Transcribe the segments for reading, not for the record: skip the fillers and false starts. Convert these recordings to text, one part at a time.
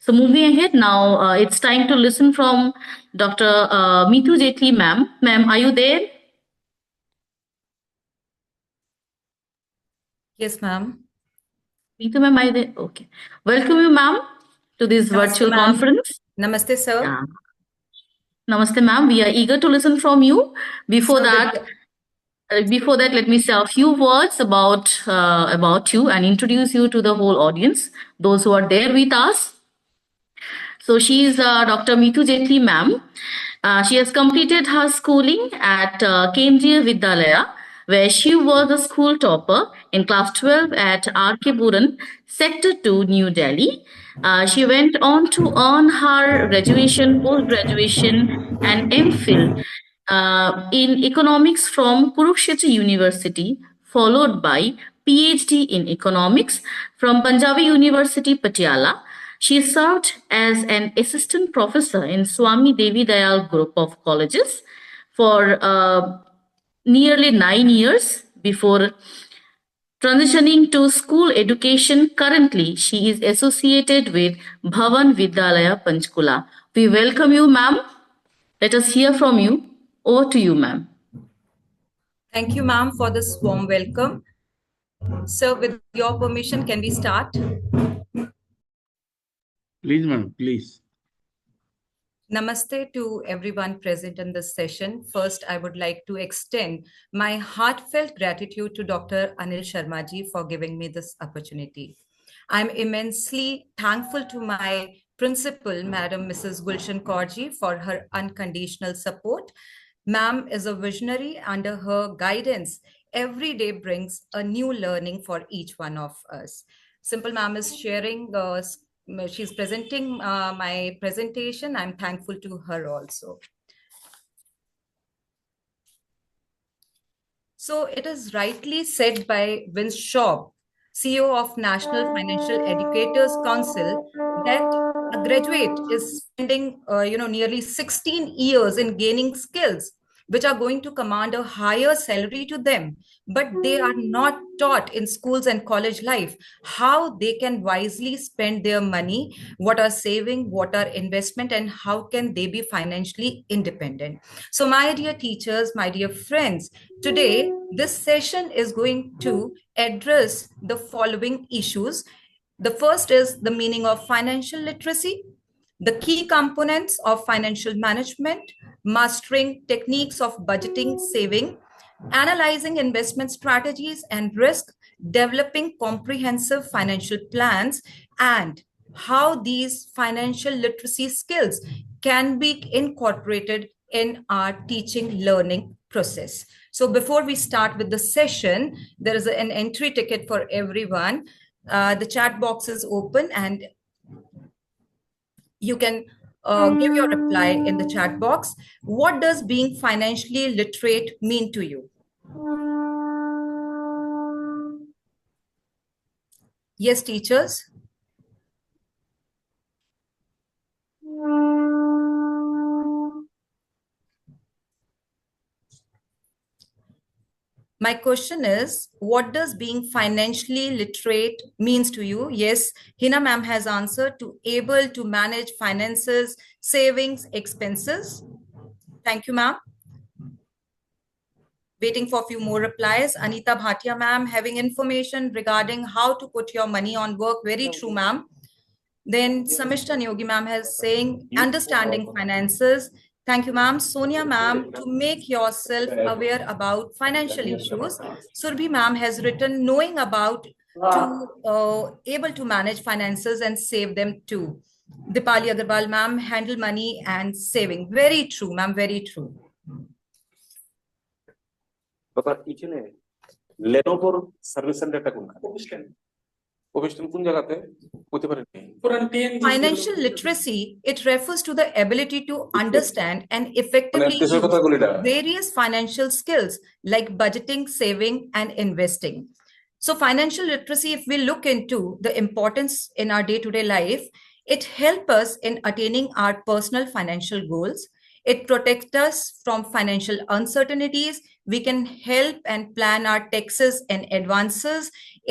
So moving ahead now, it's time to listen from Dr. Meetu Jaitley, ma'am. Ma'am, are you there? Yes, ma'am. Meetu, ma'am, are you there? Okay. Welcome you, ma'am, to this virtual conference. Namaste, sir. Yeah. Namaste, ma'am. We are eager to listen from you. Before that, let me say a few words about you and introduce you to the whole audience, those who are there with us. So she is Dr. Meetu Jaitley, ma'am. She has completed her schooling at Kendriya Vidyalaya, where she was a school topper in class 12 at R.K. Buran, Sector 2, New Delhi. She went on to earn her graduation, post-graduation, and MPhil in economics from Kurukshetra University, followed by PhD in economics from Punjabi University, Patiala. She served as an assistant professor in Swami Devi Dayal Group of Colleges for nearly 9 years before transitioning to school education. Currently, she is associated with Bhavan Vidyalaya Panchkula. We welcome you, ma'am. Let us hear from you. Over to you, ma'am. Thank you, ma'am, for this warm welcome. Sir, with your permission, can we start? Please, ma'am, please. Namaste to everyone present in this session. First, I would like to extend my heartfelt gratitude to Dr. Anil Sharma ji for giving me this opportunity. I'm immensely thankful to my principal, Madam Mrs. Gulshan Kaurji, for her unconditional support. Ma'am is a visionary. Under her guidance, every day brings a new learning for each one of us. Simple ma'am is sharing she's presenting my presentation. I'm thankful to her also. So it is rightly said by Vince Shaw, CEO of National Financial Educators Council, that a graduate is spending nearly 16 years in gaining skills which are going to command a higher salary to them, but they are not taught in schools and college life how they can wisely spend their money, what are saving, what are investment, and how can they be financially independent. So my dear teachers, my dear friends, today this session is going to address the following issues. The first is the meaning of financial literacy, the key components of financial management, mastering techniques of budgeting, saving, analyzing investment strategies and risk, developing comprehensive financial plans, and how these financial literacy skills can be incorporated in our teaching learning process. So before we start with the session, there is an entry ticket for everyone. The chat box is open and you can give your reply in the chat box. What does being financially literate mean to you? Yes, teachers. My question is, what does being financially literate means to you? Yes, Hina ma'am has answered, to able to manage finances, savings, expenses. Thank you, ma'am. Waiting for a few more replies. Anita Bhatia ma'am, having information regarding how to put your money on work. Very true, ma'am. Then Samishta Nyogi ma'am has saying, understanding finances. Thank you, ma'am. Sonia ma'am, to make yourself aware about financial issues. Surbhi ma'am has written, knowing about to able to manage finances and save them too. Dipali Agarwal ma'am, handle money and saving. Very true, ma'am, very true. লেনোভোর service সেন্টারটা কোনখানে? Financial literacy, it refers to the ability to understand and effectively use various financial skills like budgeting, saving, and investing. So financial literacy, if we look into the importance in our day-to-day life, it helps us in attaining our personal financial goals. It protects us from financial uncertainties. We can help and plan our taxes and advances.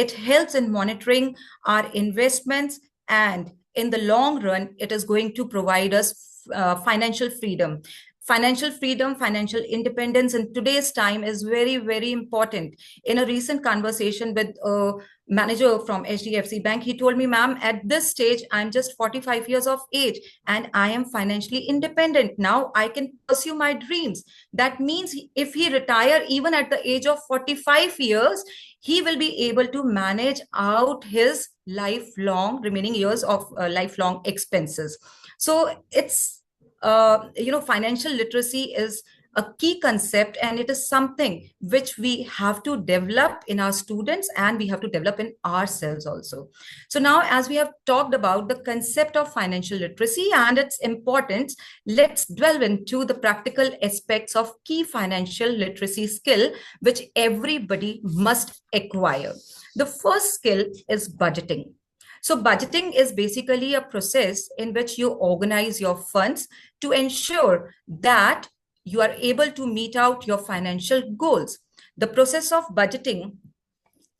It helps in monitoring our investments, and in the long run, it is going to provide us financial freedom. Financial freedom, financial independence in today's time is very, very important. In a recent conversation with a manager from HDFC Bank, he told me, ma'am, at this stage, I'm just 45 years of age and I am financially independent. Now I can pursue my dreams. That means if he retire even at the age of 45 years, he will be able to manage out his lifelong remaining years of lifelong expenses. So it's financial literacy is a key concept, and it is something which we have to develop in our students and we have to develop in ourselves also. So now, as we have talked about the concept of financial literacy and its importance, let's delve into the practical aspects of key financial literacy skill which everybody must acquire. The first skill is budgeting. So budgeting is basically a process in which you organize your funds to ensure that you are able to meet out your financial goals. The process of budgeting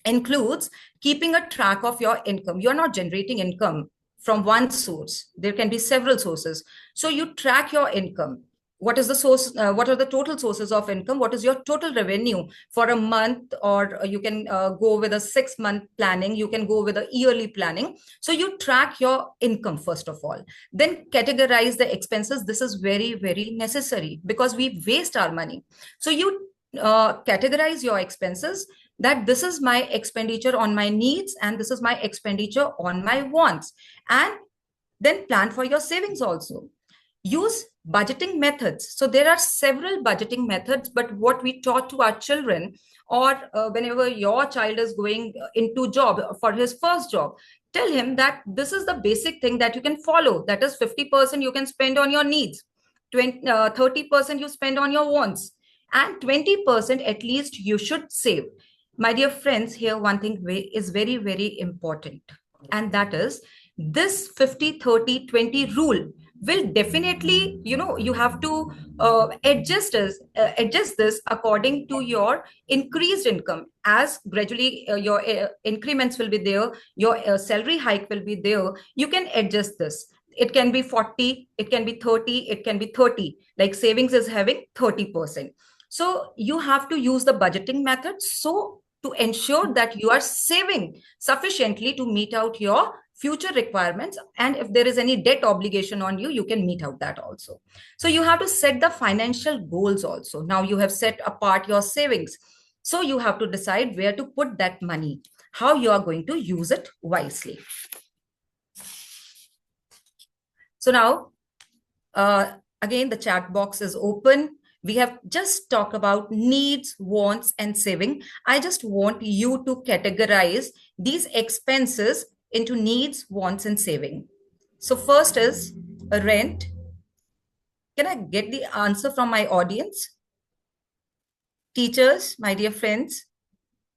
includes keeping a track of your income. You're not generating income from one source. There can be several sources. So you track your income. What is the source? What are the total sources of income? What is your total revenue for a month? Or you can go with a 6-month planning. You can go with a yearly planning. So you track your income first of all. Then categorize the expenses. This is very, very necessary because we waste our money. So you categorize your expenses, that this is my expenditure on my needs and this is my expenditure on my wants. And then plan for your savings also. Use budgeting methods. So there are several budgeting methods, but what we taught to our children, or whenever your child is going into job for his first job, tell him that this is the basic thing that you can follow. That is 50% you can spend on your needs, 30% you spend on your wants, and 20% at least you should save. My dear friends, here one thing is very, very important, and that is this 50-30-20 rule will definitely, you have to adjust this according to your increased income. As gradually your increments will be there, your salary hike will be there, you can adjust this. It can be 40, it can be 30, it can be 30, like savings is having 30%. So you have to use the budgeting method so to ensure that you are saving sufficiently to meet out your future requirements. And if there is any debt obligation on you, you can meet out that also. So you have to set the financial goals also. Now you have set apart your savings. So you have to decide where to put that money, how you are going to use it wisely. So now, again, the chat box is open. We have just talked about needs, wants, and saving. I just want you to categorize these expenses into needs, wants, and saving. So first is rent. Can I get the answer from my audience? Teachers, my dear friends,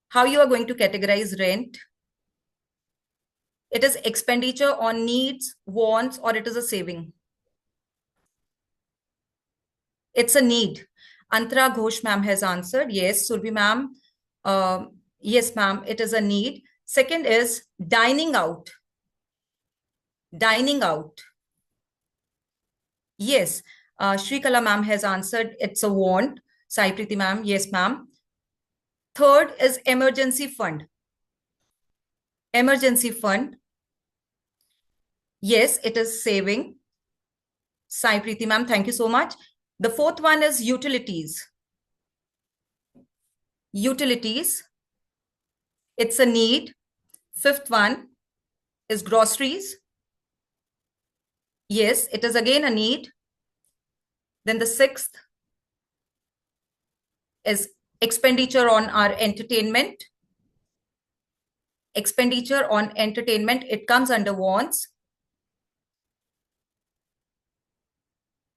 how you are going to categorize rent? It is expenditure on needs, wants, or it is a saving? It's a need. Antara Ghosh ma'am has answered. Yes, Surbi ma'am. Yes, ma'am, it is a need. Second is dining out. Dining out. Yes, Shrikala ma'am has answered. It's a want. Sai Priti ma'am. Yes, ma'am. Third is emergency fund. Emergency fund. Yes, it is saving. Sai Priti ma'am, thank you so much. The fourth one is utilities. Utilities. It's a need. Fifth one is groceries. Yes, it is again a need. Then the sixth is expenditure on our entertainment. Expenditure on entertainment, it comes under wants.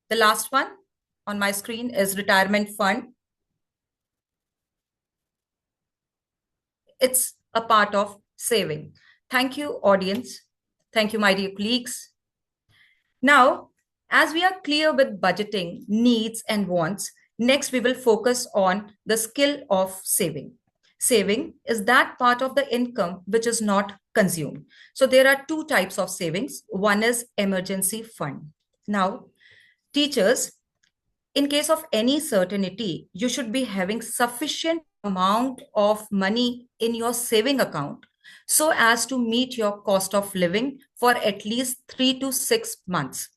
The last one on my screen is retirement fund. It's a part of saving. Thank you, audience. Thank you, my dear colleagues. Now, as we are clear with budgeting, needs, and wants, next we will focus on the skill of saving. Saving is that part of the income which is not consumed. So there are two types of savings. One is emergency fund. Now, teachers, in case of any certainty, you should be having sufficient amount of money in your saving account so as to meet your cost of living for at least 3 to 6 months.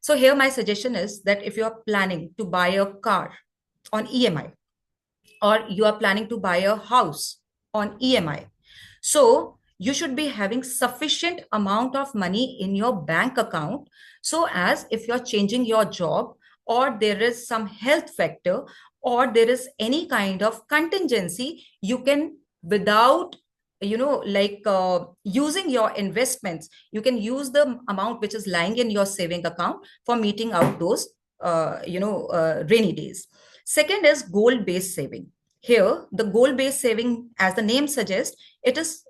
So here my suggestion is that if you are planning to buy a car on EMI, or you are planning to buy a house on EMI, so you should be having sufficient amount of money in your bank account, so as if you're changing your job, or there is some health factor, or there is any kind of contingency, you can, without using your investments, you can use the amount which is lying in your saving account for meeting out those rainy days. Second is goal-based saving. Here, the goal-based saving, as the name suggests, it is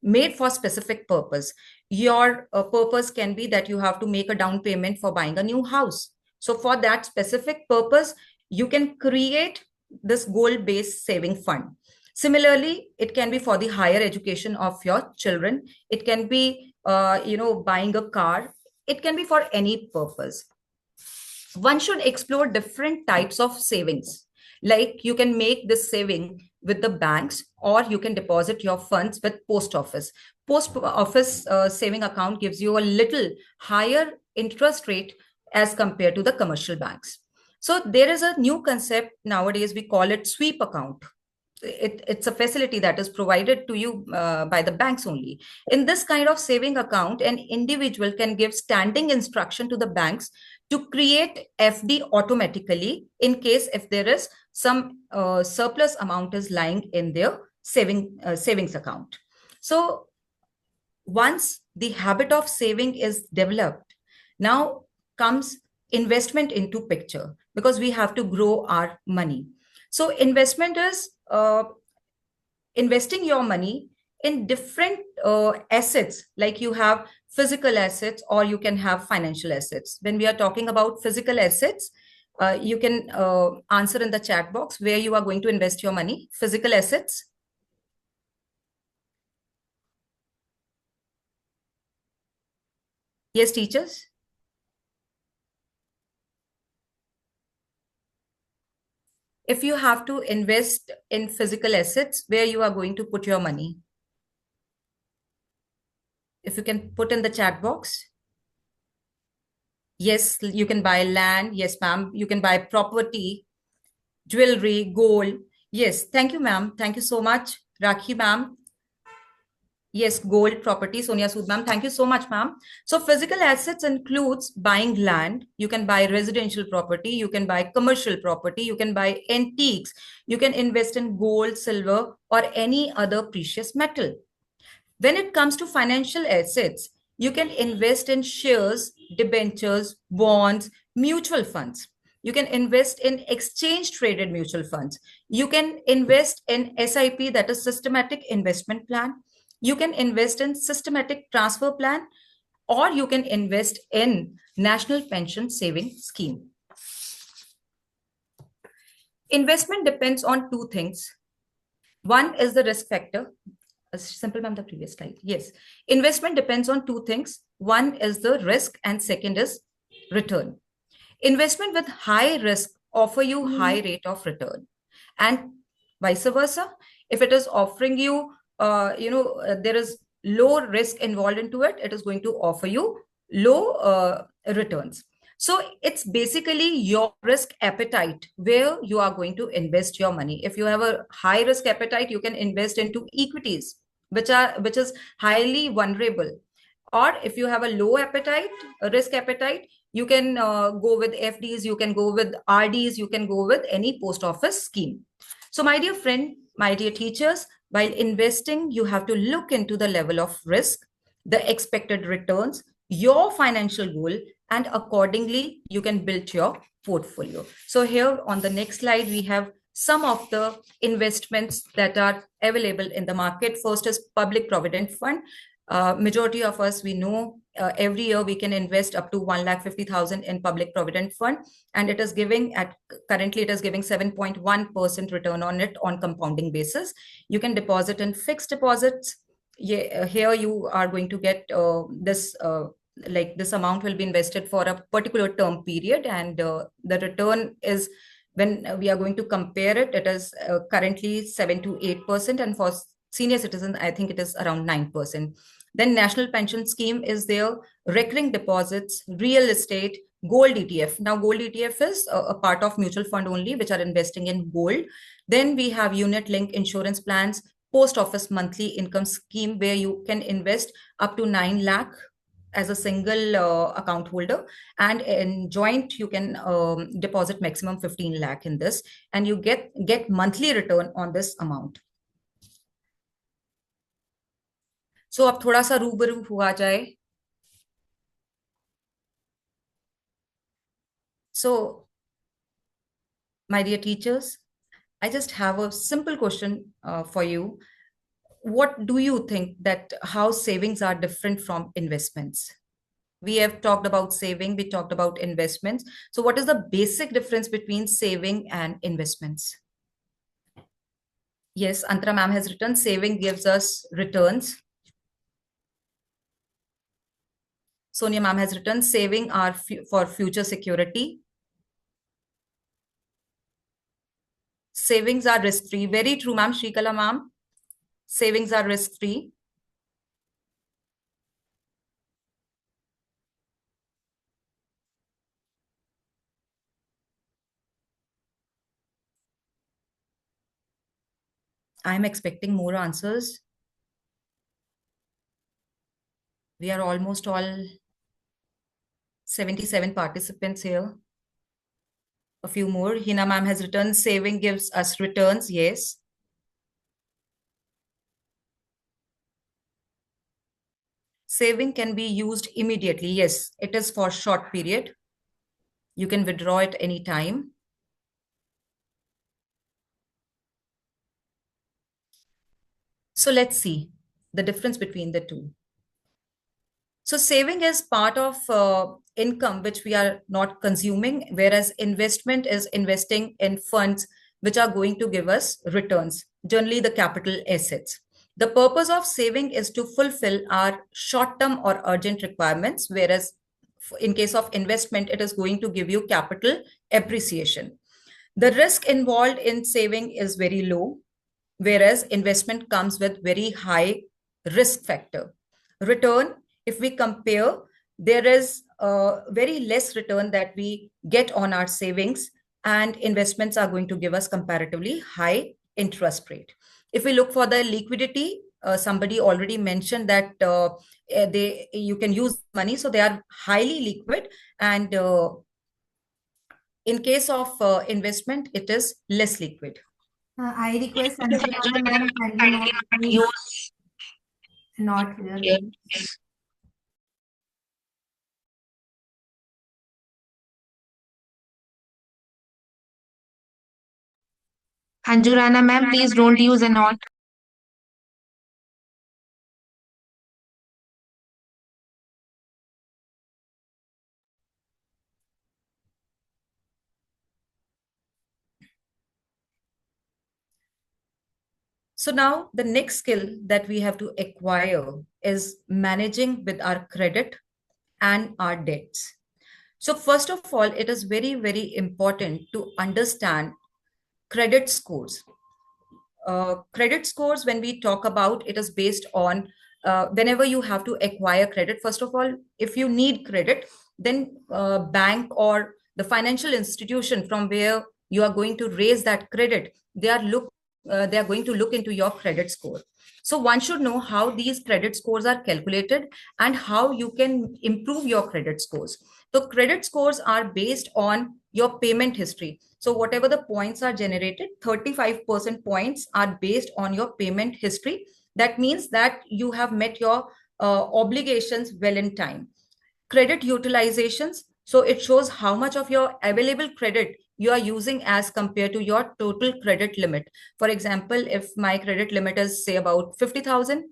made for specific purpose. Your purpose can be that you have to make a down payment for buying a new house. So for that specific purpose, you can create this goal-based saving fund. Similarly, it can be for the higher education of your children. It can be, buying a car. It can be for any purpose. One should explore different types of savings. Like you can make this saving with the banks, or you can deposit your funds with post office. Post office saving account gives you a little higher interest rate as compared to the commercial banks. So there is a new concept nowadays, we call it sweep account. It's a facility that is provided to you by the banks only. In this kind of saving account, an individual can give standing instruction to the banks to create FD automatically in case if there is some surplus amount is lying in their savings account. So once the habit of saving is developed, now comes investment into picture, because we have to grow our money. So investment is investing your money in different assets, like you have physical assets or you can have financial assets. When we are talking about physical assets, you can answer in the chat box where you are going to invest your money. Physical assets. Yes, teachers. If you have to invest in physical assets, where you are going to put your money? If you can put in the chat box. Yes, you can buy land. Yes, ma'am. You can buy property, jewelry, gold. Yes, thank you, ma'am. Thank you so much, Rakhi, ma'am. Yes, gold, property, Sonia Sood, ma'am. Thank you so much, ma'am. So physical assets includes buying land. You can buy residential property. You can buy commercial property. You can buy antiques. You can invest in gold, silver, or any other precious metal. When it comes to financial assets, you can invest in shares, debentures, bonds, mutual funds. You can invest in exchange traded mutual funds. You can invest in SIP, that is systematic investment plan. You can invest in systematic transfer plan, or you can invest in national pension saving scheme. Investment depends on two things. One is the risk factor. Simple, ma'am, the previous slide. Yes. Investment depends on two things. One is the risk and second is return. Investment with high risk offer you high rate of return, and vice versa. If it is offering you, there is low risk involved into it, it is going to offer you low returns. So it's basically your risk appetite where you are going to invest your money. If you have a high risk appetite, you can invest into equities, which is highly vulnerable. Or if you have a low appetite, a risk appetite, you can go with FDs, you can go with RDs, you can go with any post office scheme. So my dear friend, my dear teachers, while investing, you have to look into the level of risk, the expected returns, your financial goal, and accordingly, you can build your portfolio. So here on the next slide, we have some of the investments that are available in the market. First is public provident fund. Majority of us, we know every year we can invest up to 1,50,000 in public provident fund, and it is giving currently it is giving 7.1% return on it on compounding basis. You can deposit in fixed deposits, here you are going to get this like this amount will be invested for a particular term period, and the return is, when we are going to compare it, it is currently 7 to 8%, and for senior citizens, I think it is around 9%. Then national pension scheme is there, recurring deposits, real estate, gold ETF. Now, gold ETF is a part of mutual fund only, which are investing in gold. Then we have unit link insurance plans, post office monthly income scheme, where you can invest up to 9 lakh as a single account holder, and in joint you can deposit maximum 15 lakh in this, and you get monthly return on this amount. So अब थोड़ा सा रूबरू हुआ जाए. So, my dear teachers, I just have a simple question for you. What do you think that how savings are different from investments? We have talked about saving, we talked about investments. So what is the basic difference between saving and investments? Yes, Antara ma'am has written, saving gives us returns. Sonia ma'am has written, saving are for future security. Savings are risk-free. Very true, ma'am. Shrikala ma'am. Savings are risk-free. I'm expecting more answers. We are almost all 77 participants here. A few more. Hina ma'am has written, saving gives us returns. Yes. Saving can be used immediately. Yes, it is for short period. You can withdraw it any time. So let's see the difference between the two. So saving is part of income which we are not consuming, whereas investment is investing in funds which are going to give us returns, generally the capital assets. The purpose of saving is to fulfill our short-term or urgent requirements, whereas in case of investment, it is going to give you capital appreciation. The risk involved in saving is very low, whereas investment comes with very high risk factor. Return, if we compare, there is a very less return that we get on our savings, and investments are going to give us comparatively high interest rate. If we look for the liquidity, somebody already mentioned that you can use money, so they are highly liquid, and in case of investment, it is less liquid. I request Anjana ma'am kindly not use not here. Anjurana ma'am, please don't use a not. So now the next skill that we have to acquire is managing with our credit and our debts. So first of all, it is very, very important to understand credit scores. Credit scores, when we talk about, it is based on whenever you have to acquire credit. First of all, if you need credit, then bank or the financial institution from where you are going to raise that credit, they are going to look into your credit score. So one should know how these credit scores are calculated and how you can improve your credit scores. So credit scores are based on your payment history. So whatever the points are generated, 35% points are based on your payment history. That means that you have met your obligations well in time. Credit utilizations, so it shows how much of your available credit you are using as compared to your total credit limit. For example, if my credit limit is say about 50,000,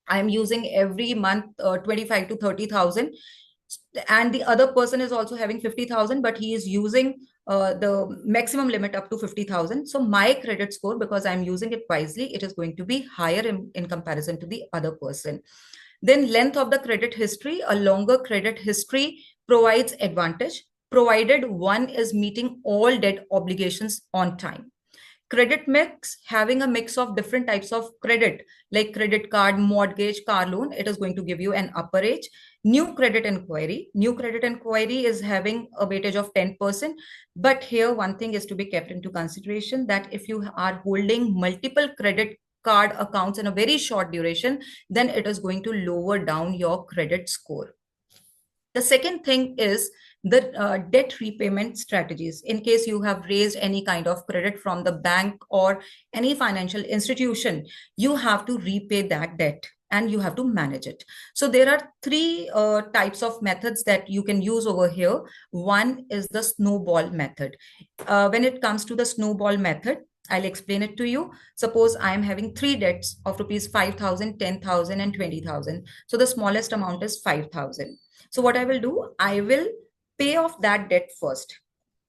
I'm using every month 25 to 30,000, and the other person is also having 50,000, but he is using the maximum limit up to 50,000. So my credit score, because I'm using it wisely, it is going to be higher in comparison to the other person. Then length of the credit history, a longer credit history provides advantage, provided one is meeting all debt obligations on time. Credit mix, having a mix of different types of credit like credit card, mortgage, car loan, it is going to give you an upper age. New credit inquiry is having a weightage of 10%, but here one thing is to be kept into consideration, that if you are holding multiple credit card accounts in a very short duration, then it is going to lower down your credit score. The second thing is the debt repayment strategies. In case you have raised any kind of credit from the bank or any financial institution, you have to repay that debt and you have to manage it. So there are three types of methods that you can use over here. One is the snowball method. When it comes to the snowball method, I'll explain it to you. Suppose I am having three debts of rupees 5,000, 10,000 and 20,000. So the smallest amount is 5,000. So what I will do, I will pay off that debt first.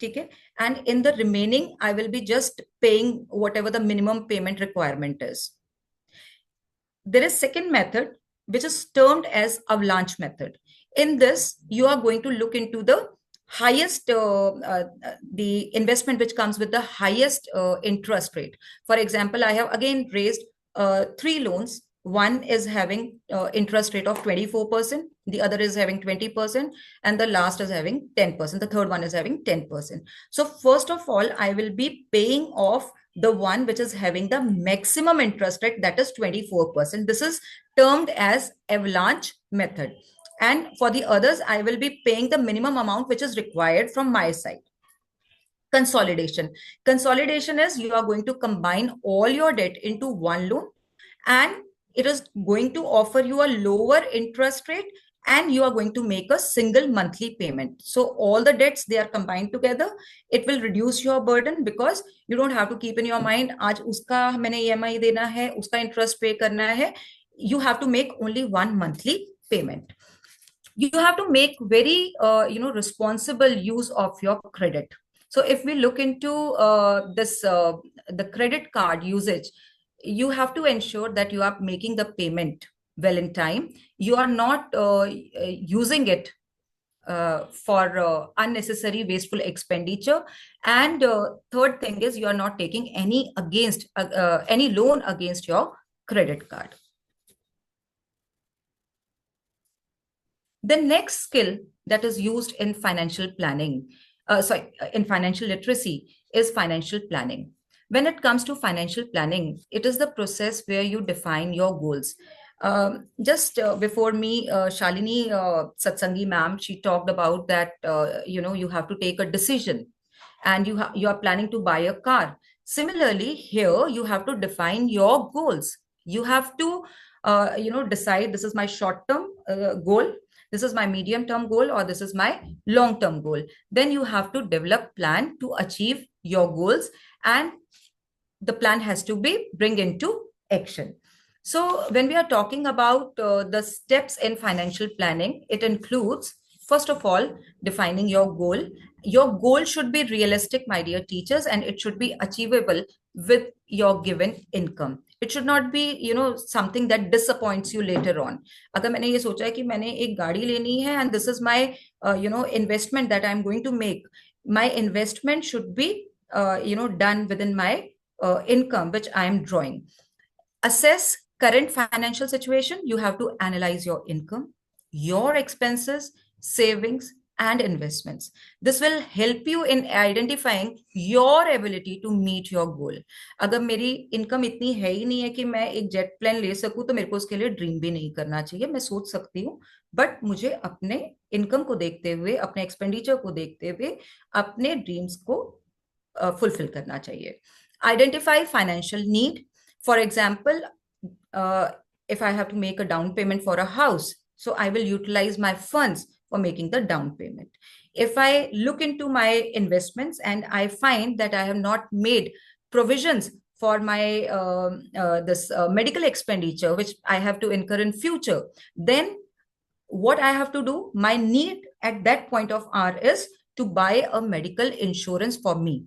Okay? And in the remaining, I will be just paying whatever the minimum payment requirement is. There is second method, which is termed as avalanche method. In this, you are going to look into the highest, the investment which comes with the highest interest rate. For example, I have again raised three loans. One is having interest rate of 24%, the other is having 20%, and the last is having 10%. The third one is having 10%. So first of all, I will be paying off the one which is having the maximum interest rate, that is 24%. This is termed as avalanche method. And for the others, I will be paying the minimum amount which is required from my side. Consolidation. Consolidation is you are going to combine all your debt into one loan, and it is going to offer you a lower interest rate, and you are going to make a single monthly payment. So all the debts, they are combined together. It will reduce your burden because you don't have to keep in your mind, aaj uska maine EMI dena hai, uska interest pay karna hai. You have to make only one monthly payment. You have to make very responsible use of your credit. So if we look into the credit card usage, you have to ensure that you are making the payment well in time. You are not using it for unnecessary wasteful expenditure. And third thing is you are not taking any loan against your credit card. The next skill that is used in financial planning, in financial literacy, is financial planning. When it comes to financial planning, it is the process where you define your goals. Just before me, Shalini Satsangi ma'am, she talked about that, you have to take a decision, and you are planning to buy a car. Similarly, here you have to define your goals. You have to, decide, this is my short-term goal, this is my medium-term goal, or this is my long-term goal. Then you have to develop plan to achieve your goals, and the plan has to be bring into action. So when we are talking about the steps in financial planning, it includes, first of all, defining your goal. Your goal should be realistic, my dear teachers, and it should be achievable with your given income. It should not be, something that disappoints you later on. अगर मैंने ये सोचा है कि मैंने एक गाड़ी लेनी है and this is my, investment that I'm going to make. My investment should be, done within my income which I am drawing. Assess current financial situation. You have to analyze your income, your expenses, savings, and investments. This will help you in identifying your ability to meet your goal. अगर मेरी income इतनी है ही नहीं है कि मैं एक jet plane ले सकूं, तो मेरे को उसके लिए ड्रीम भी नहीं करना चाहिए. मैं सोच सकती हूँ, बट मुझे अपने इनकम को देखते हुए, अपने एक्सपेंडिचर को देखते हुए अपने ड्रीम्स को फुलफिल करना चाहिए. Identify financial need. For example, if I have to make a down payment for a house, so I will utilize my funds for making the down payment. If I look into my investments and I find that I have not made provisions for my this medical expenditure which I have to incur in future, then what I have to do, my need at that point of hour is to buy a medical insurance for me.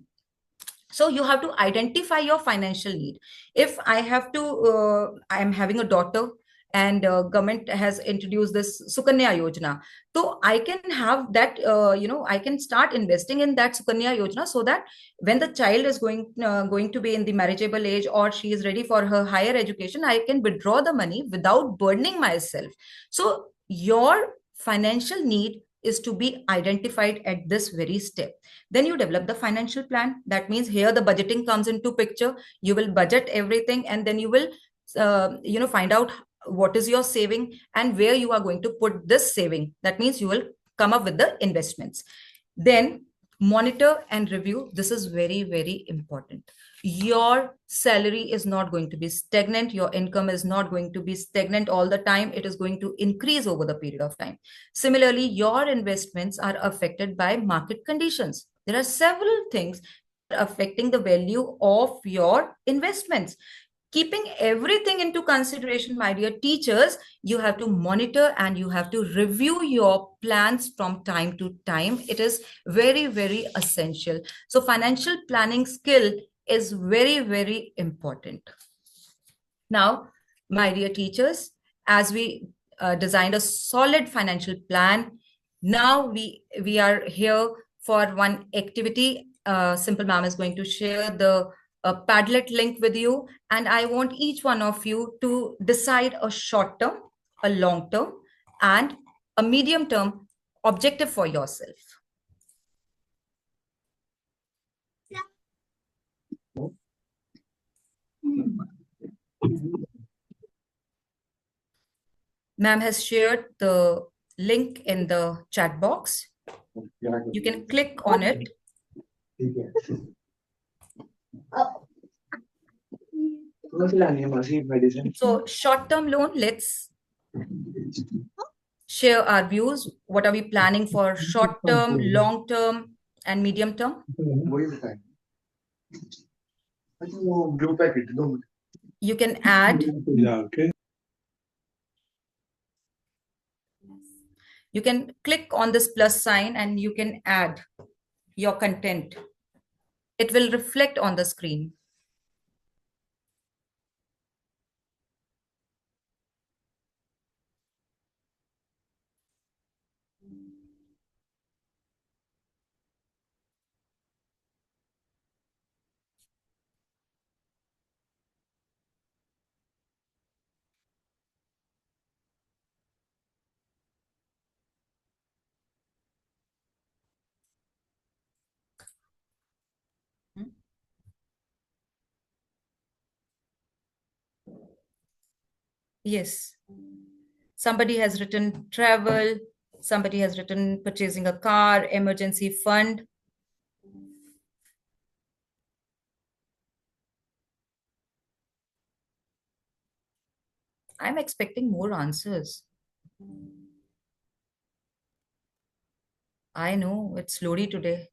So you have to identify your financial need. If I have to, I am having a daughter, and government has introduced this Sukanya Yojana. So I can have that, I can start investing in that Sukanya Yojana, so that when the child is going to be in the marriageable age, or she is ready for her higher education, I can withdraw the money without burdening myself. So your financial need is to be identified at this very step. Then you develop the financial plan. That means here the budgeting comes into picture. You will budget everything, and then you will find out what is your saving and where you are going to put this saving. That means you will come up with the investments. Then monitor and review. This is very, very important. Your salary is not going to be stagnant. Your income is not going to be stagnant all the time. It is going to increase over the period of time. Similarly, your investments are affected by market conditions. There are several things affecting the value of your investments. Keeping everything into consideration, my dear teachers, you have to monitor and you have to review your plans from time to time. It is very, very essential. So financial planning skill is very, very important. Now, my dear teachers, as we designed a solid financial plan, now we are here for one activity. Simple Ma'am is going to share the Padlet link with you, and I want each one of you to decide a short term, a long term, and a medium term objective for yourself. Ma'am has shared the link in the chat box. You can click on it. So short-term loan, let's share our views. What are we planning for short-term, long-term, and medium-term? You can add. Yeah, okay. You can click on this plus sign and you can add your content. It will reflect on the screen. Yes. Somebody has written travel. Somebody has written purchasing a car, emergency fund. I'm expecting more answers. I know it's slowly today.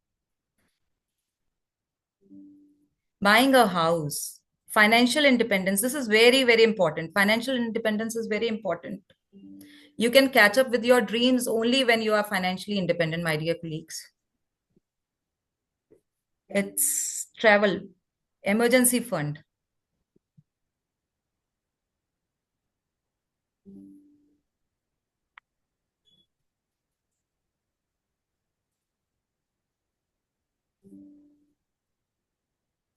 Buying a house, financial independence. This is very, very important. Financial independence is very important. You can catch up with your dreams only when you are financially independent, my dear colleagues. It's travel, emergency fund.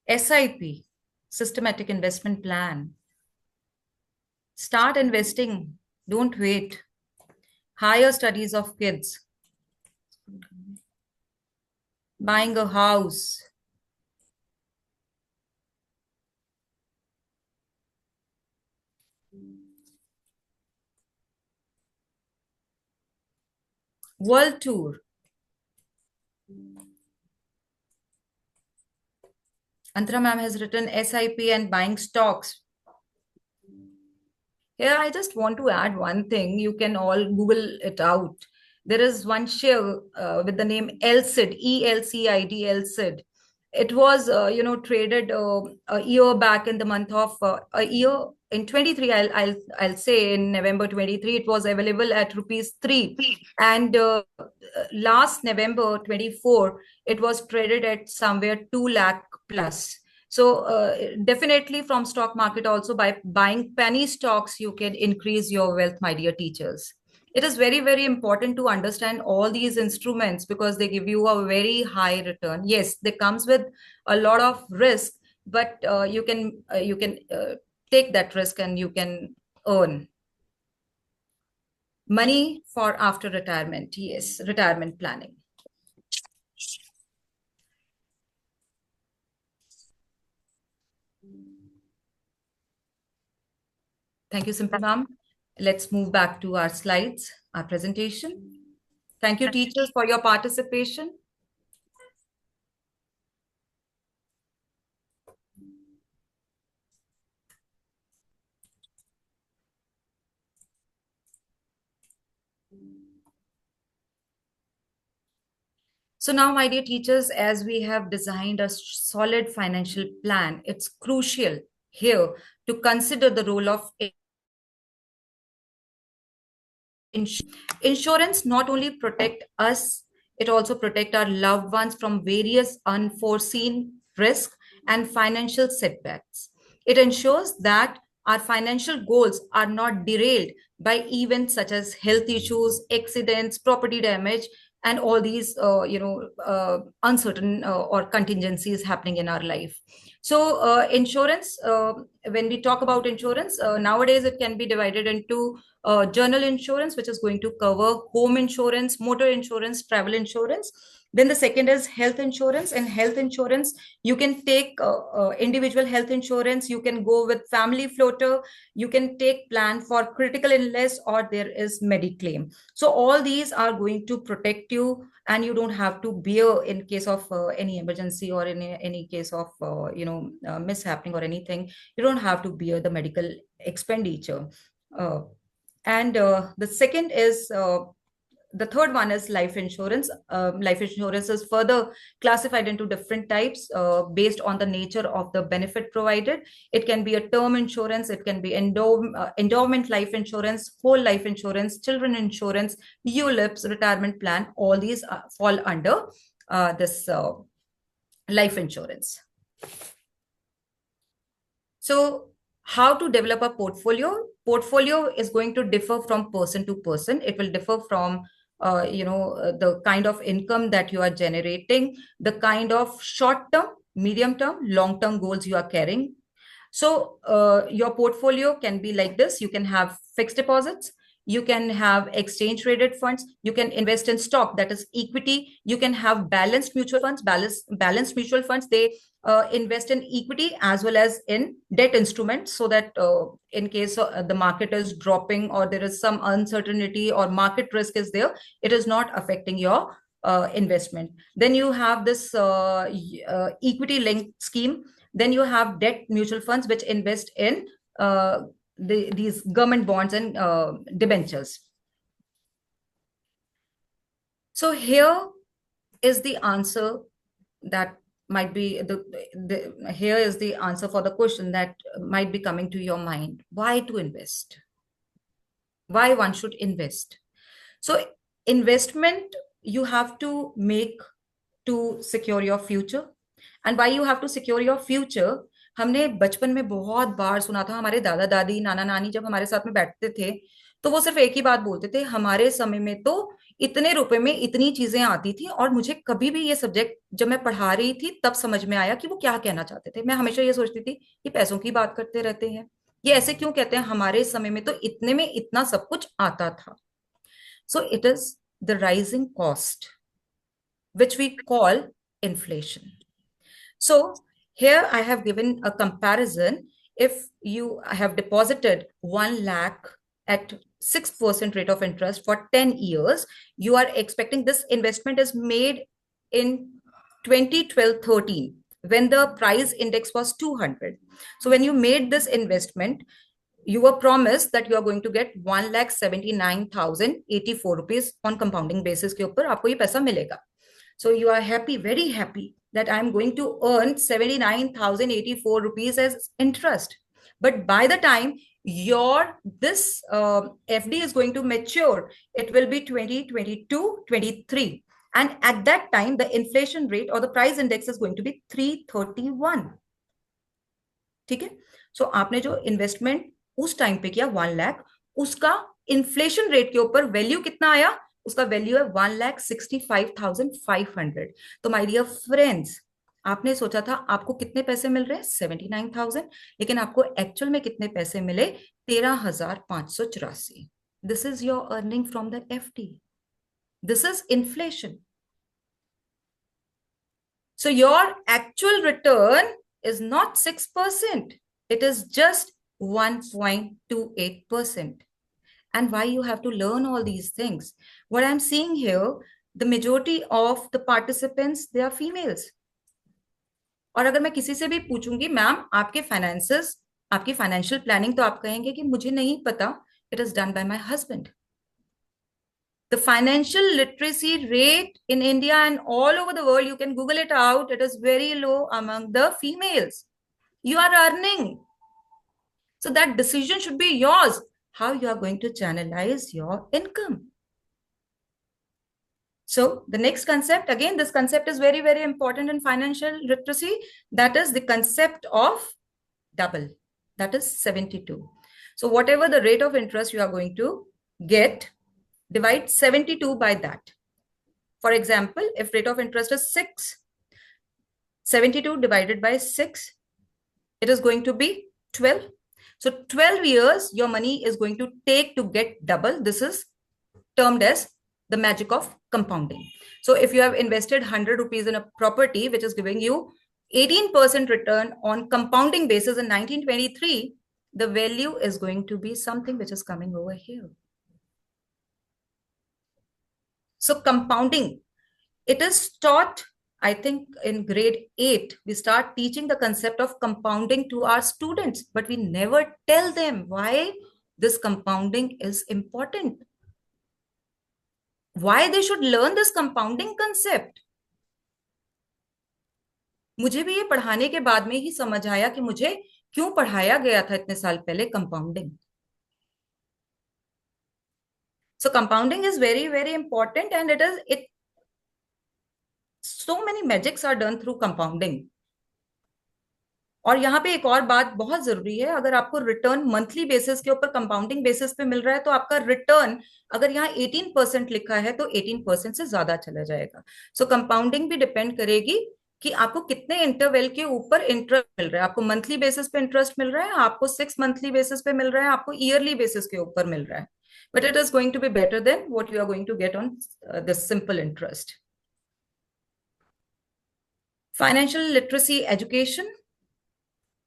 SIP, systematic investment plan. Start investing. Don't wait. Higher studies of kids. Buying a house. World tour. Antara ma'am has written SIP and buying stocks. Here, I just want to add one thing. You can all Google it out. There is one share with the name ELCID, ELCID, ELCID. It was, traded a year back in the month of a year in 23. I'll say in November 23, it was available at rupees 3, and last November 24, it was traded at somewhere 2 lakh plus. So definitely from stock market also, by buying penny stocks, you can increase your wealth, my dear teachers. It is very, very important to understand all these instruments because they give you a very high return. Yes, they comes with a lot of risk, but you can take that risk and you can earn money for after retirement. Yes, retirement planning. Thank you, Simple Ma'am. Let's move back to our slides, our presentation. Thank you, teachers, for your participation. So now, my dear teachers, as we have designed a solid financial plan, it's crucial here to consider the role of insurance. Not only protect us, it also protect our loved ones from various unforeseen risks and financial setbacks. It ensures that our financial goals are not derailed by events such as health issues, accidents, property damage, and all these uncertain or contingencies happening in our life. So insurance, when we talk about insurance, nowadays it can be divided into general insurance, which is going to cover home insurance, motor insurance, travel insurance. Then the second is health insurance. And health insurance, you can take individual health insurance, you can go with family floater, you can take plan for critical illness, or there is Mediclaim. So all these are going to protect you, and you don't have to bear in case of any emergency or in any case of mishappening or anything. You don't have to bear the medical expenditure. And the second is the third one is life insurance. Life insurance is further classified into different types based on the nature of the benefit provided. It can be a term insurance, it can be endowment life insurance, whole life insurance, children insurance, ULIPs, retirement plan. All these fall under this life insurance. So how to develop a portfolio? Portfolio is going to differ from person to person. It will differ from the kind of income that you are generating, the kind of short-term, medium-term, long-term goals you are carrying. So your portfolio can be like this. You can have fixed deposits, you can have exchange traded funds, you can invest in stock, that is equity, you can have balanced mutual funds. Balanced mutual funds, they invest in equity as well as in debt instruments, so that in case the market is dropping or there is some uncertainty or market risk is there, it is not affecting your investment. Then you have this equity linked scheme. Then you have debt mutual funds, which invest in these government bonds and debentures. So here is the answer that might be here is the answer for the question that might be coming to your mind. Why to invest? Why one should invest? So investment you have to make to secure your future. And why you have to secure your future? हमने बचपन में बहुत बार सुना था, हमारे दादा दादी नाना नानी जब हमारे साथ में बैठते थे तो वो सिर्फ एक ही बात बोलते थे, हमारे समय में तो इतने रुपए में इतनी चीजें आती थी। और मुझे कभी भी ये सब्जेक्ट जब मैं पढ़ा रही थी तब समझ में आया कि वो क्या कहना चाहते थे। मैं हमेशा ये सोचती थी ये पैसों की बात करते रहते हैं, ये ऐसे क्यों कहते हैं, हमारे समय में तो इतने में इतना सब कुछ आता था। So it is the rising cost, which we call inflation. So here I have given a comparison. If you have deposited 1 lakh at 6% rate of interest for 10 years, you are expecting this investment is made in 2012-13 when the price index was 200. So when you made this investment, you were promised that you are going to get 1,79,084 rupees on compounding basis के ऊपर आपको ये पैसा मिलेगा. So you are happy, very happy. that I'm going to earn 79,084 rupees as interest. But by the time this FD is going to mature, it will be 2022, 23. And at that time, the inflation rate or the price index is going to be 331. ठीक है? So आपने जो investment उस time पे किया 1 लाख, उसका inflation rate के ऊपर वैल्यू कितना आया? उसका वैल्यू है 1,65,500. तो माय डियर फ्रेंड्स, आपने सोचा था आपको कितने पैसे मिल रहे हैं? 79,000, लेकिन आपको एक्चुअल में कितने पैसे मिले? 13,584. This is your earning from the FD. This is inflation. So your actual return is not 6%. It is just 1.28%. And why you have to learn all these things? What I'm seeing here, the majority of the participants, they are females. और अगर मैं किसी से भी पूछूंगी, ma'am आपके finances, आपकी financial planning, तो आप कहेंगे कि मुझे नहीं पता, it is done by my husband. The financial literacy rate in India and all over the world, you can Google it out, it is very low among the females. You are earning. So that decision should be yours, how you are going to channelize your income. So the next concept, again, this concept is very, very important in financial literacy. That is the concept of double. That is 72. So whatever the rate of interest you are going to get, divide 72 by that. For example, if rate of interest is 6, 72 divided by 6, it is going to be 12. So 12 years your money is going to take to get double. This is termed as the magic of compounding. So if you have invested 100 rupees in a property which is giving you 18% return on compounding basis in 1923, the value is going to be something which is coming over here. So compounding, it is taught, I think in grade 8, we start teaching the concept of compounding to our students, but we never tell them why this compounding is important. Why they should learn this compounding concept. मुझे भी ये पढ़ाने के बाद में ही समझ आया कि मुझे क्यों पढ़ाया गया था इतने साल पहले compounding. So compounding is very, very important, and so many magics are done through compounding. और यहाँ पे एक और बात बहुत जरूरी है, अगर आपको रिटर्न मंथली बेसिस के ऊपर कंपाउंडिंग बेसिस पे मिल रहा है तो आपका रिटर्न अगर यहाँ 18% लिखा है तो 18% से ज्यादा चला जाएगा. सो कंपाउंडिंग भी डिपेंड करेगी कि आपको कितने इंटरवल के ऊपर इंटरेस्ट मिल रहा है. आपको मंथली बेसिस पे इंटरेस्ट मिल रहा है, आपको 6 मंथली बेसिस पे मिल रहा है, आपको ईयरली बेसिस के ऊपर मिल रहा है. But it is going to be better than what you are going to get on this simple interest. Financial literacy education,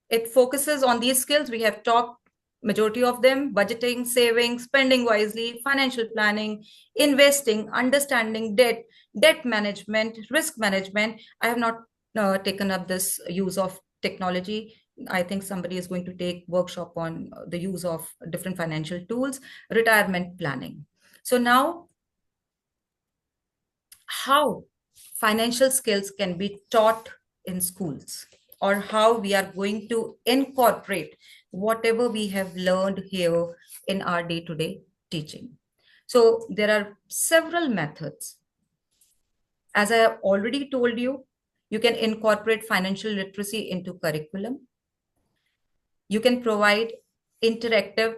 it focuses on these skills. We have talked majority of them: budgeting, saving, spending wisely, financial planning, investing, understanding debt, debt management, risk management. I have not taken up this use of technology. I think somebody is going to take workshop on the use of different financial tools, retirement planning. So now, how financial skills can be taught in schools, or how we are going to incorporate whatever we have learned here in our day-to-day teaching. So there are several methods. As I have already told you, you can incorporate financial literacy into curriculum. You can provide interactive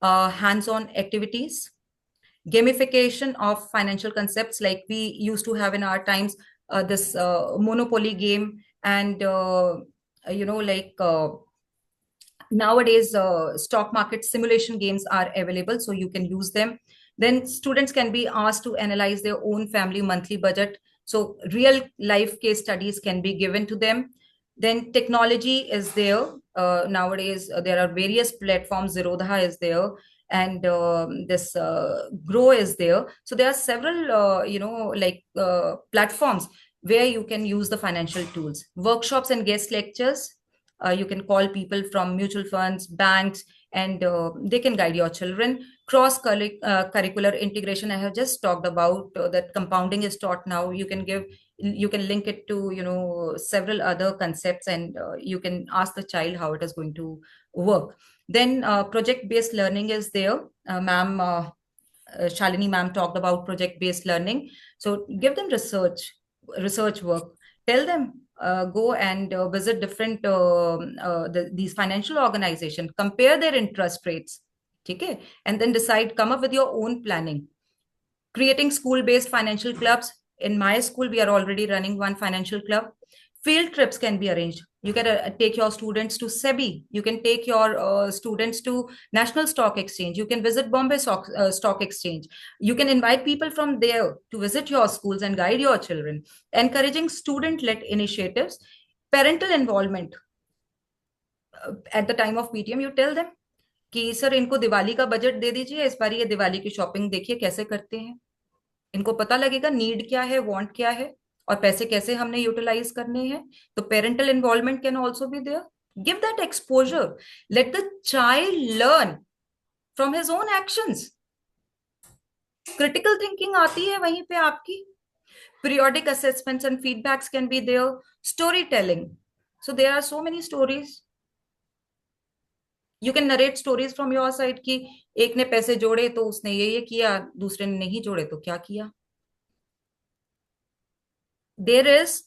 hands-on activities, gamification of financial concepts, like we used to have in our times, this Monopoly game, and nowadays stock market simulation games are available, so you can use them. Then students can be asked to analyze their own family monthly budget, so real life case studies can be given to them. Then technology is there. Nowadays there are various platforms. Zerodha is there, and this Grow is there. So there are several platforms where you can use the financial tools. Workshops and guest lectures. You can call people from mutual funds, banks, and they can guide your children. Curricular integration, I have just talked about that compounding is taught now. You can link it to several other concepts, and you can ask the child how it is going to work. Then project based learning is there. Ma'am Shalini ma'am talked about project based learning. So give them research work. Tell them go and visit different these financial organizations, compare their interest rates. Okay, and then decide, come up with your own planning. Creating school-based financial clubs. In my school, we are already running one financial club. Field trips can be arranged. You can take your students to SEBI. You can take your students to National Stock Exchange. You can visit Bombay Stock Exchange. You can invite people from there to visit your schools and guide your children. Encouraging student-led initiatives. Parental involvement. At the time of PTM, you tell them कि sir इनको दिवाली का budget दे दीजिए, इस बार ये दिवाली की shopping देखिए कैसे करते हैं. इनको पता लगेगा नीड क्या है, वांट क्या है, और पैसे कैसे हमने यूटिलाइज करने हैं. तो parental involvement can also be there. Give that exposure. Let the child learn from his own actions. Critical thinking आती है वहीं पे आपकी. Periodic assessments and feedbacks can be there. Storytelling. So there are so many stories. You can narrate stories from your side कि एक ने पैसे जोड़े तो उसने ये किया, दूसरे ने नहीं जोड़े तो क्या किया. There is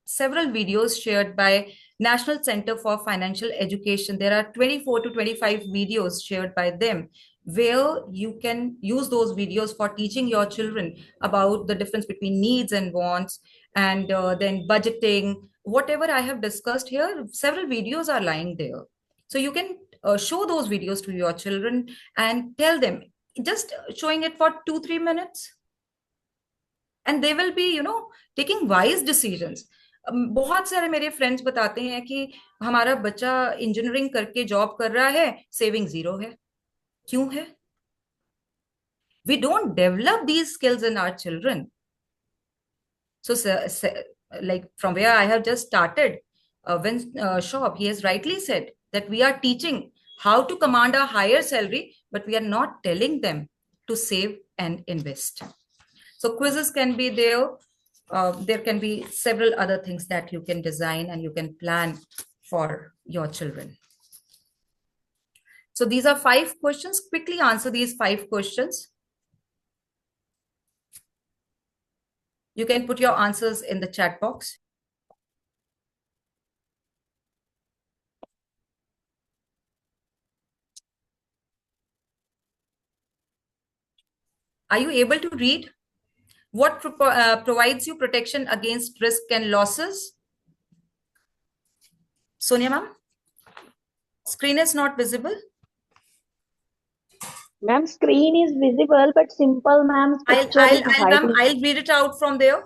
several videos shared by National Center for Financial Education. There are 24 to 25 videos shared by them, where you can use those videos for teaching your children about the difference between needs and wants, and then budgeting. Whatever I have discussed here, several videos are lying there. So you can show those videos to your children and tell them, just showing it for 2-3 minutes. And they will be taking wise decisions. बहुत सारे मेरे friends बताते हैं कि हमारा बच्चा engineering करके job कर रहा है, सेविंग 0 है. क्यों है? We don't develop these skills in our children. So like from where I have just started, when Shop, he has rightly said that we are teaching how to command a higher salary, but we are not telling them to save and invest. So quizzes can be there. There can be several other things that you can design and you can plan for your children. So these are 5 questions. Quickly answer these 5 questions. You can put your answers in the chat box. Are you able to read? What provides you protection against risk and losses? Sonia ma'am? Screen is not visible. Ma'am, screen is visible, but simple ma'am's picture is hiding. I'll read it out from there.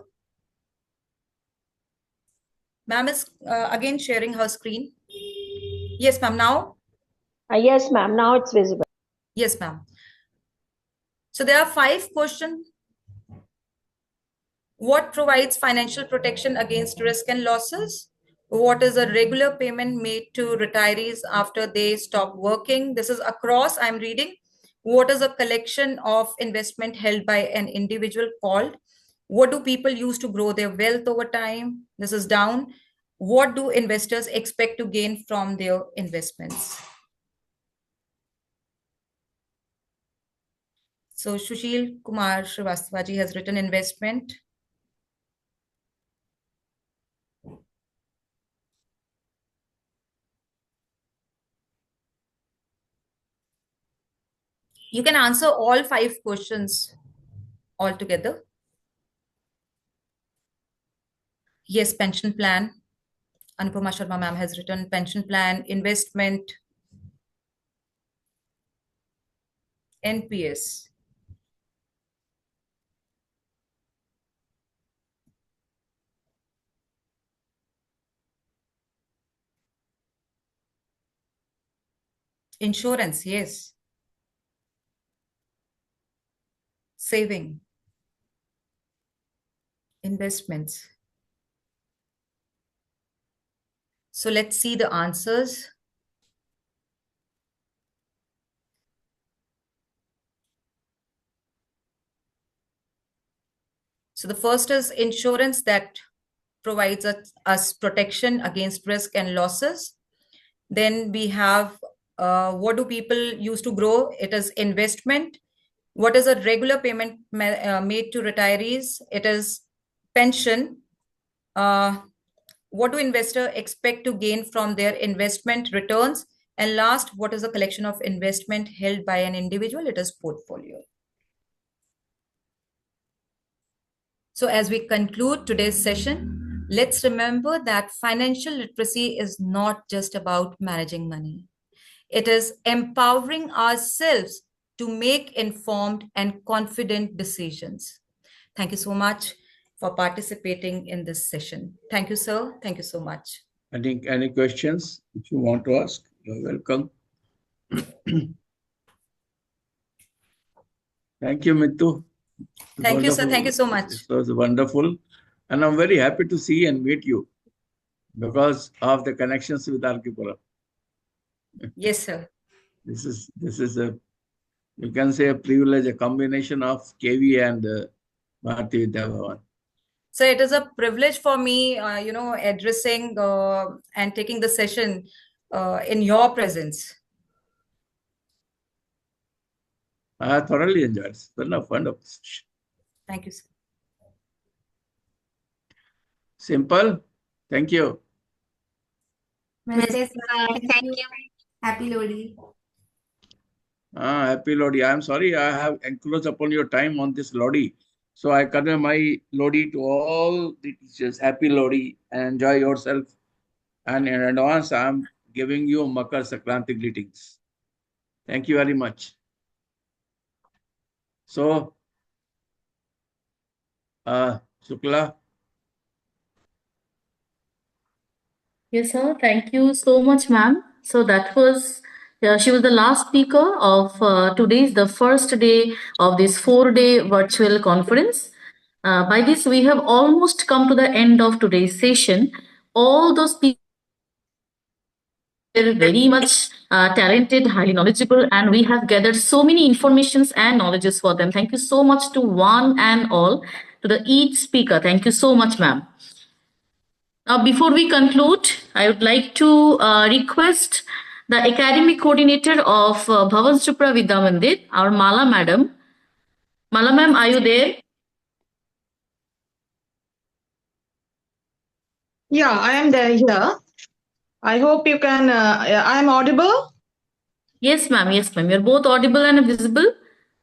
Ma'am is again sharing her screen. Yes, ma'am. Now? Yes, ma'am. Now it's visible. Yes, ma'am. So there are 5 questions. What provides financial protection against risk and losses? What is a regular payment made to retirees after they stop working? This is across, I'm reading. What is a collection of investment held by an individual called? What do people use to grow their wealth over time? This is down. What do investors expect to gain from their investments? So Sushil Kumar Srivastavaji has written investment. You can answer all 5 questions altogether. Yes, pension plan. Anupama Sharma ma'am has written pension plan, investment, NPS. Insurance, yes. Saving. Investments. So let's see the answers. So the first is insurance that provides us protection against risk and losses. Then we have what do people use to grow? It is investment. What is a regular payment made to retirees? It is pension. What do investors expect to gain from their investment returns? And last, what is a collection of investment held by an individual? It is portfolio. So as we conclude today's session, let's remember that financial literacy is not just about managing money. It is empowering ourselves to make informed and confident decisions. Thank you so much for participating in this session. Thank you, sir. Thank you so much. Any questions if you want to ask? You're welcome. Thank you, Meetu. Thank you, sir. Thank you so much. It was wonderful. And I'm very happy to see and meet you because of the connections with Arkipuram. Yes, sir. This is a, you can say, a privilege, a combination of KV and Bharati Vidya Bhavan. So it is a privilege for me, addressing and taking the session in your presence. I thoroughly enjoyed it. Wonderful. Thank you, sir. Simple. Thank you. Namaste, sir. Thank you. Happy Lodi. Happy Lodi. I'm sorry I have encroached upon your time on this Lodi. So I convey my Lodi to all the teachers. Happy Lodi and enjoy yourself. And in advance, I'm giving you Makar Sankranti greetings. Thank you very much. So, Shukla. Yes, sir. Thank you so much, ma'am. So that was, she was the last speaker of today's, the first day of this 4-day virtual conference. By this, we have almost come to the end of today's session. All those people are very much talented, highly knowledgeable, and we have gathered so many informations and knowledges for them. Thank you so much to one and all, to the each speaker. Thank you so much, ma'am. Now, before we conclude, I would like to request the academic coordinator of Bhavan Chopra Vidya Mandir, our Mala madam. Mala ma'am, are you there? Yeah, I am there here. I hope you can, I am audible? Yes, ma'am. Yes, ma'am. You're both audible and visible.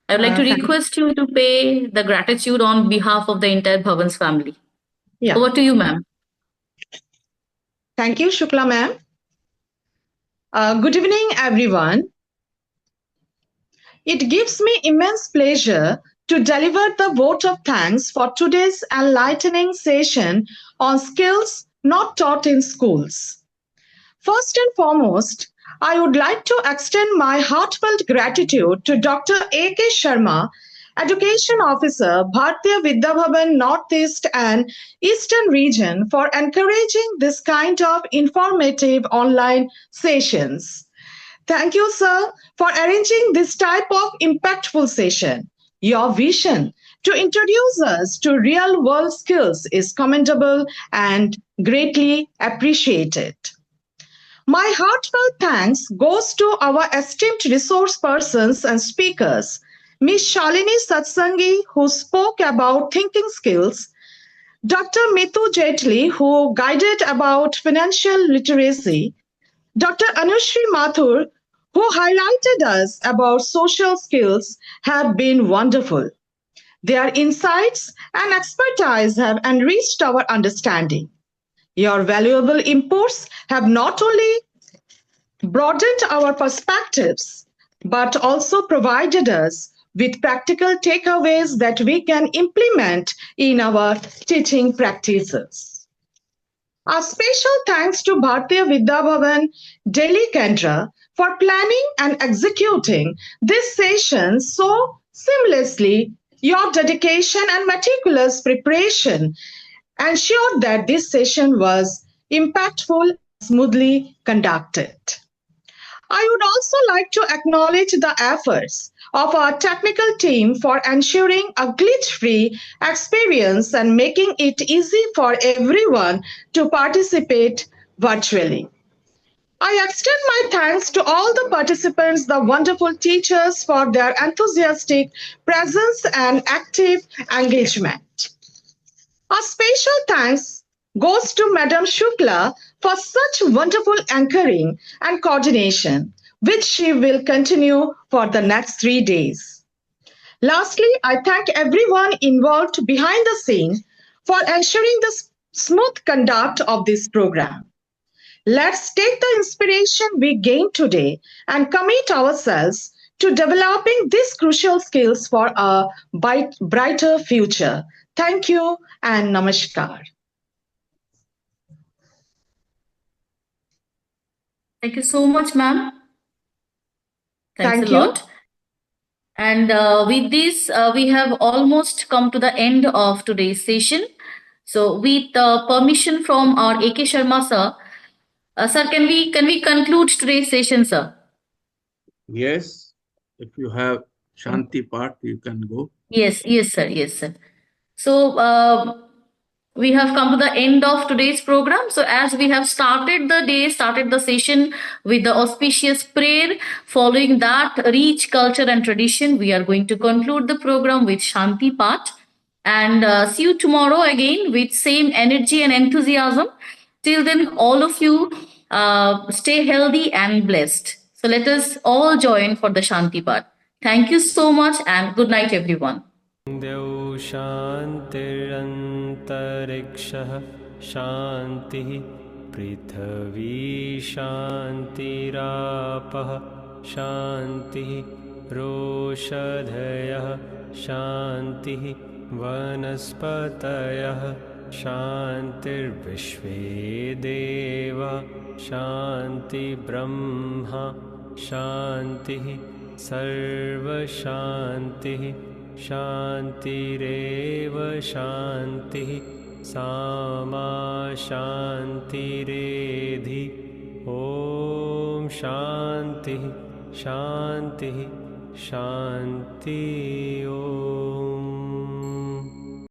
I would like to request you to pay the gratitude on behalf of the entire Bhavan's family. Yeah. Over to you, ma'am. Thank you, Shukla ma'am. Good evening, everyone. It gives me immense pleasure to deliver the vote of thanks for today's enlightening session on skills not taught in schools. First and foremost, I would like to extend my heartfelt gratitude to Dr. A.K. Sharma, Education Officer, Bharatiya Vidya Bhavan Northeast and Eastern Region, for encouraging this kind of informative online sessions. Thank you, sir, for arranging this type of impactful session. Your vision to introduce us to real-world skills is commendable and greatly appreciated. My heartfelt thanks goes to our esteemed resource persons and speakers, Ms. Shalini Satsangi, who spoke about thinking skills, Dr. Meetu Jaitley, who guided about financial literacy, Dr. Anushri Mathur, who highlighted us about social skills, have been wonderful. Their insights and expertise have enriched our understanding. Your valuable inputs have not only broadened our perspectives, but also provided us with practical takeaways that we can implement in our teaching practices. A special thanks to Bharatiya Vidya Bhavan Delhi Kendra for planning and executing this session so seamlessly. Your dedication and meticulous preparation ensured that this session was impactful and smoothly conducted. I would also like to acknowledge the efforts of our technical team for ensuring a glitch-free experience and making it easy for everyone to participate virtually. I extend my thanks to all the participants, the wonderful teachers for their enthusiastic presence and active engagement. A special thanks goes to Madam Shukla for such wonderful anchoring and coordination, which she will continue for the next 3 days. Lastly, I thank everyone involved behind the scene for ensuring the smooth conduct of this program. Let's take the inspiration we gained today and commit ourselves to developing these crucial skills for a brighter future. Thank you and namaskar. Thank you so much, ma'am. Thanks Thank a you. lot. And with this, we have almost come to the end of today's session. So, with permission from our AK Sharma sir, sir, can we conclude today's session, sir? Yes, if you have Shanti part, you can go. Yes, yes, sir. So, we have come to the end of today's program. So, as we have started the session with the auspicious prayer, following that rich culture and tradition, we are going to conclude the program with Shanti part. And see you tomorrow again with same energy and enthusiasm. Till then, all of you stay healthy and blessed. So, let us all join for the Shanti part. Thank you so much and good night, everyone. द्यौ शान्तिरन्तरिक्षः शान्तिः पृथिवी शान्तिरापः शान्तिः रोषधयः शान्तिः वनस्पतयः शान्तिर्विश्वे देवा शान्तिर्ब्रह्मा शान्तिः सर्वशान्तिः शान्तिरेव शान्तिः सामा शान्तिरेधि ॐ शान्तिः शान्तिः शान्ति ॐ